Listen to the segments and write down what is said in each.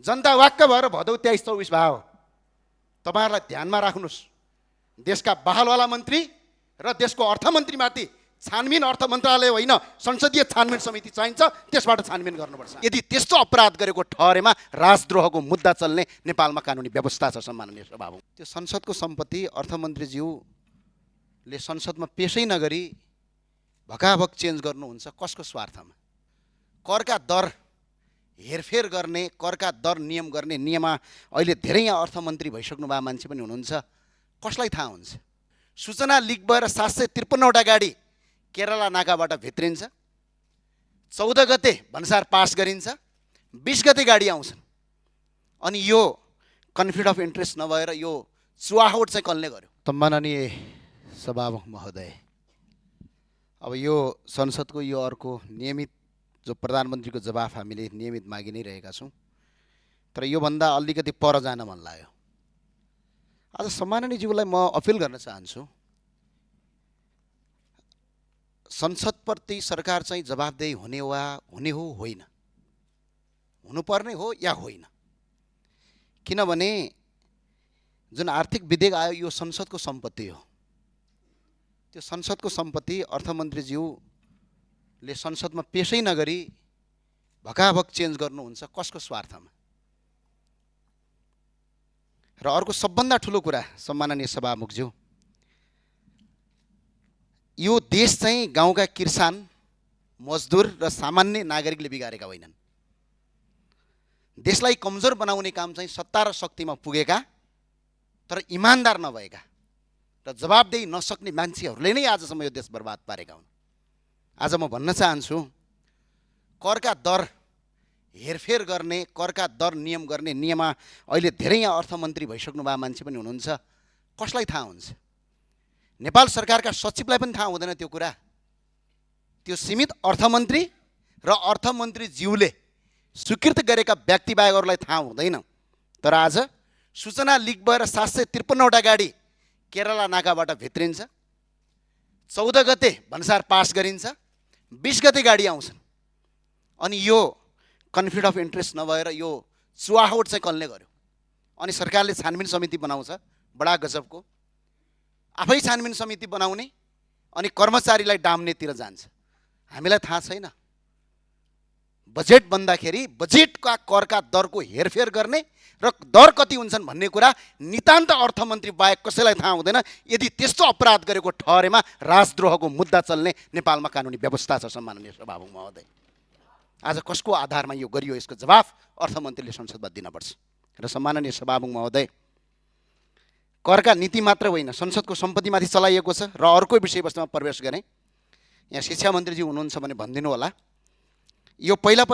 जनता वाक्क भएर भदौ 23-24 भयो। तपाईहरुलाई ध्यानमा राख्नुस्, देशका बहालवाला मन्त्री र देशको अर्थमन्त्रीमाथि छानबिन अर्थ मन्त्रालय होइन संसदीय छानबिन समिति चाहिन्छ, त्यसबाट छानबिन गर्नुपर्छ। यदि त्यस्तो अपराध गरेको ठहरेमा राजद्रोहको मुद्दा चल्ने नेपालमा कानुनी व्यवस्था छ। सम्माननीय सभामुख, त्यो संसदको सम्पत्ति अर्थमन्त्रीज्यूले संसदमा पेशै नगरी भकाभक चेन्ज गर्नुहुन्छ कसको स्वार्थमा? करका दर हेरफेर गर्ने, करका दर नियम गर्ने नियममा अहिले धेरै यहाँ अर्थमन्त्री भइसक्नु भएको मान्छे पनि हुनुहुन्छ, कसलाई थाहा हुन्छ? सूचना लिक भएर 753वटा गाडी केरला नाकाबाट भित्रिन्छ, 14 गते भन्सार पास गरिन्छ, 20 गते गाडी आउँछन्। अनि यो कन्फ्लिक्ट अफ इन्ट्रेस्ट नभएर यो चुहावट चाहिँ कसले गर्यो? सम्माननीय सभामुख महोदय, अब यो संसदको यो अर्को नियमित जो प्रधानमन्त्रीको जवाफ हामीले नियमित मागि नै रहेका छौँ, तर योभन्दा अलिकति पर जान मन लाग्यो। आज सम्माननीयज्यूलाई म अपिल गर्न चाहन्छु, संसदप्रति सरकार चाहिँ जवाफदेही हुने हो होइन, हुनुपर्ने हो या होइन? किनभने जुन आर्थिक विधेयक आयो यो संसदको सम्पत्ति हो। त्यो संसदको सम्पत्ति अर्थमन्त्रीज्यूले संसदमा पेशै नगरी भकाभक चेन्ज गर्नुहुन्छ कसको स्वार्थमा? र अर्को सबभन्दा ठुलो कुरा सम्माननीय सभामुखज्यू, यो देश चाहिँ गाउँका किसान, मजदुर र सामान्य नागरिकले बिगारेका होइनन्। देशलाई कमजोर बनाउने काम चाहिँ सत्ता र शक्तिमा पुगेका तर इमानदार नभएका र जवाबदेही नसक्ने मान्छेहरूले नै आजसम्म यो देश बर्बाद पारेका हुन्। आज म भन्न चाहन्छु, करका दर हेरफेर गर्ने, करका दर नियम गर्ने नियममा अहिले धेरै यहाँ अर्थमन्त्री भइसक्नु भएको मान्छे पनि हुनुहुन्छ, कसलाई थाहा हुन्छ? नेपाल सरकारका सचिवलाई पनि थाहा हुँदैन त्यो कुरा। त्यो सीमित अर्थमन्त्री र अर्थमन्त्रीज्यूले स्वीकृत गरेका व्यक्ति बाहेक अरूलाई थाहा हुँदैन। तर आज सूचना लिक भएर 753वटा गाडी केरला नाकाबाट भित्रिन्छ, 14 गते भन्सार पास गरिन्छ, 20 गते गाडी आउँछन्। अनि यो कन्फ्लिक्ट अफ इन्ट्रेस्ट नभएर यो चुहावट चाहिँ कसले गर्यो? अनि सरकारले छानबिन समिति बनाउँछ, बडा गजबको। आफै छानबिन समिति बनाउने अनि कर्मचारीलाई डाम्नेतिर जान्छ। हामीलाई थाहा छैन बजेट बन्दाखेरि बजेटका करका दरको हेरफेर गर्ने र दर कति हुन्छन् भन्ने कुरा नितान्त अर्थमन्त्री बाहेक कसैलाई थाहा हुँदैन। यदि त्यस्तो अपराध गरेको ठहरेमा राजद्रोहको मुद्दा चल्ने नेपालमा कानुनी व्यवस्था छ। सम्माननीय सभामुख महोदय, आज कसको आधारमा यो गरियो यसको जवाफ अर्थमन्त्रीले संसदमा दिनुपर्छ। र सम्माननीय सभामुख महोदय, करका नीति मात्र होइन संसदको सम्पत्तिमाथि चलाइएको छ। र अर्को विषयवस्तुमा प्रवेश गरेँ, यहाँ शिक्षा मन्त्रीजी हुनुहुन्छ भने भनिदिनु होला, यो पहिला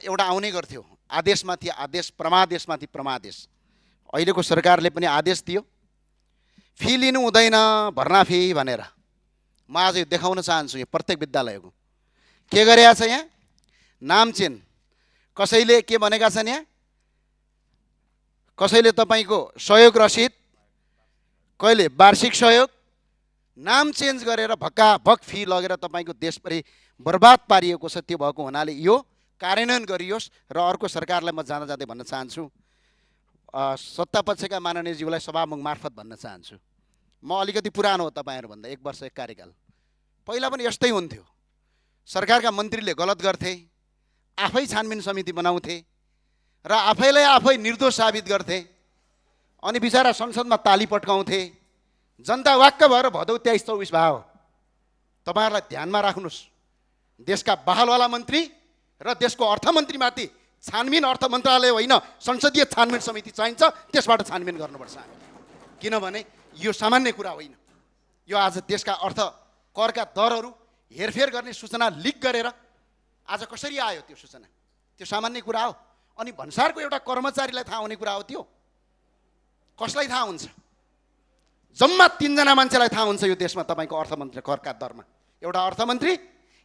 एउटा आउने गर्थ्यो आदेशमाथि आदेश, प्रमादेशमाथि प्रमादेश। अहिलेको सरकारले पनि आदेश दियो फी लिनु हुँदैन भर्ना फी भनेर। म आज यो देखाउन चाहन्छु, यो प्रत्येक विद्यालयको के गरेको छ। यहाँ नाम चेन कसैले के भनेका छन्, यहाँ कसैले तपाईँको सहयोग रसिद, कहिले वार्षिक सहयोग, नाम चेन्ज गरेर भक्काभक फी लगेर तपाईँको देशभरि बर्बाद पारिएको छ। त्यो भएको हुनाले यो कार्यान्वयन गरियोस्। र अर्को सरकारलाई म जाँदा जाँदै भन्न चाहन्छु, सत्तापक्षका माननीयज्यूलाई सभामुख मार्फत भन्न चाहन्छु, म अलिकति पुरानो हो तपाईँहरूभन्दा, 1 वर्ष 1 कार्यकाल। पहिला पनि यस्तै हुन्थ्यो, सरकारका मन्त्रीले गलत गर्थे, आफै छानबिन समिति बनाउँथे र आफैलाई आफै निर्दोष साबित गर्थे, अनि बिचरा संसदमा ताली पट्काउँथे। जनता वाक्क भएर भदौ 23-24 भयो। तपाईहरुलाई ध्यानमा राख्नुस्, देशका बहालवाला मन्त्री र देशको अर्थमन्त्रीमाथि छानबिन अर्थ मन्त्रालय होइन संसदीय छानबिन समिति चाहिन्छ, त्यसबाट छानबिन गर्नुपर्छ। किनभने यो सामान्य कुरा होइन। यो आज देशका अर्थ करका दरहरू हेरफेर गर्ने सूचना लिक गरेर आज कसरी आयो त्यो सूचना? त्यो सामान्य कुरा हो। अनि भन्सारको एउटा कर्मचारीलाई थाहा हुने कुरा हो त्यो? कसलाई थाहा हुन्छ? जम्मा 3 जना मान्छेलाई थाहा हुन्छ यो देशमा तपाईको अर्थमन्त्री करका दरमा। एउटा अर्थमन्त्री,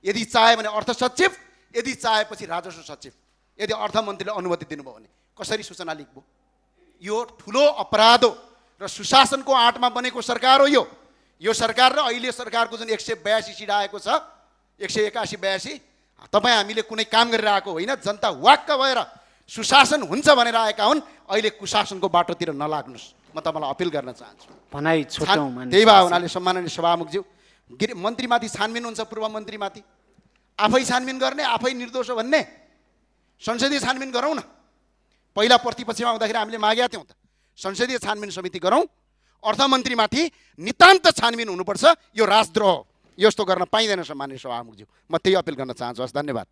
यदि चाहे भने अर्थ सचिव, यदि चाहेपछि राजस्व सचिव। यदि अर्थमन्त्रीले अनुमति दिनुभयो भने कसरी सूचना लिक भयो? यो ठुलो अपराध हो र सुशासनको आँटमा बनेको सरकार हो यो सरकार। र अहिले सरकारको जुन 182 सिट आएको छ, 181-82, तपाईँ हामीले कुनै काम गरिरहेको होइन। जनता वाक्क भएर सुशासन हुन्छ भनेर आएका हुन्। अहिले कुशासनको बाटोतिर नलाग्नुहोस्, म तपाईँलाई अपिल गर्न चाहन्छु। भनाइ छुट्याउँ। त्यही भए हुनाले सम्माननीय सभामुखज्यू, मन्त्रीमाथि छानबिन हुन्छ, पूर्व मन्त्रीमाथि आफै छानबिन गर्ने, आफै निर्दोष हो भन्ने, संसदीय छानबिन गरौँ न। पहिला प्रतिपक्षमा आउँदाखेरि हामीले मागेका थियौँ त, संसदीय छानबिन समिति गरौँ, अर्थमन्त्रीमाथि नितान्त छानबिन हुनुपर्छ। यो राजद्रोह हो, यस्तो गर्न पाइँदैन सम्माननीय सभामुखज्यू। म त्यही अपिल गर्न चाहन्छु। हस्, धन्यवाद।